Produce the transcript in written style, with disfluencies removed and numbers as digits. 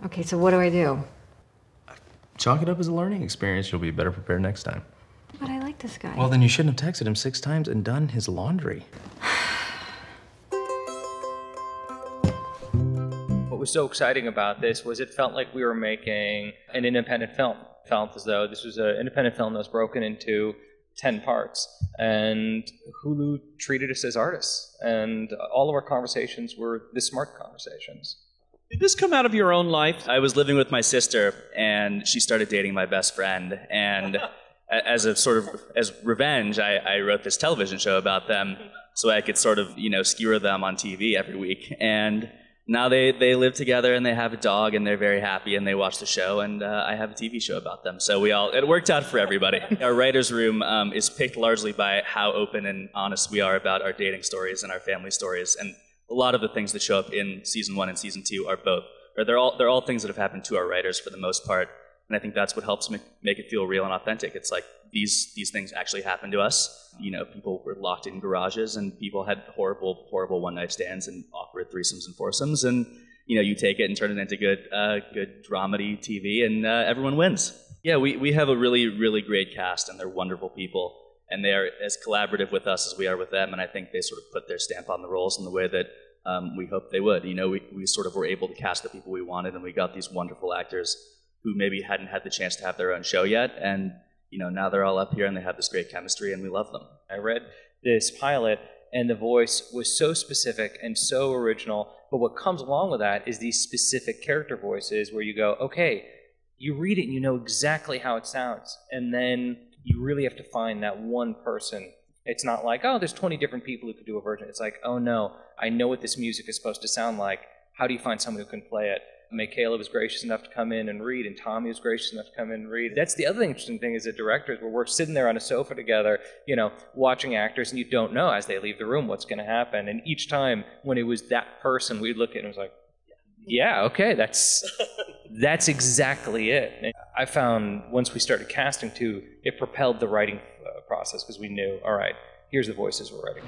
Okay, so what do I do? Chalk it up as a learning experience. You'll be better prepared next time. But I like this guy. Well, then you shouldn't have texted him 6 times and done his laundry. What was so exciting about this was it felt like we were making an independent film. It felt as though this was an independent film that was broken into 10 parts. And Hulu treated us as artists. And all of our conversations were the smart conversations. Did this come out of your own life? I was living with my sister, and she started dating my best friend. And as a sort of, as revenge, I wrote this television show about them so I could sort of, skewer them on TV every week. And now they live together, and they have a dog, and they're very happy, and they watch the show, and I have a TV show about them. So it worked out for everybody. Our writer's room is picked largely by how open and honest we are about our dating stories and our family stories. And a lot of the things that show up in season 1 and season 2 are both, or they're all things that have happened to our writers for the most part, and I think that's what helps make it feel real and authentic. It's like these things actually happened to us. People were locked in garages, and people had horrible one-night stands and awkward threesomes and foursomes, and you take it and turn it into good dramedy TV, and everyone wins. Yeah, we have a really great cast, and they're wonderful people. And they are as collaborative with us as we are with them, and I think they sort of put their stamp on the roles in the way that we hoped they would. We sort of were able to cast the people we wanted, and we got these wonderful actors who maybe hadn't had the chance to have their own show yet, and now they're all up here and they have this great chemistry, and we love them. I read this pilot, and the voice was so specific and so original, but what comes along with that is these specific character voices where you go, okay, you read it and you know exactly how it sounds, and then you really have to find that one person. It's not like, oh, there's 20 different people who could do a version. It's like, oh no, I know what this music is supposed to sound like. How do you find someone who can play it? Michaela was gracious enough to come in and read, and Tommy was gracious enough to come in and read. That's the other interesting thing as a director, where we're sitting there on a sofa together, watching actors, and you don't know as they leave the room what's going to happen. And each time when it was that person, we'd look at it and it was like, yeah, okay, that's exactly it. And I found once we started casting too, it propelled the writing process because we knew, all right, here's the voices we're writing.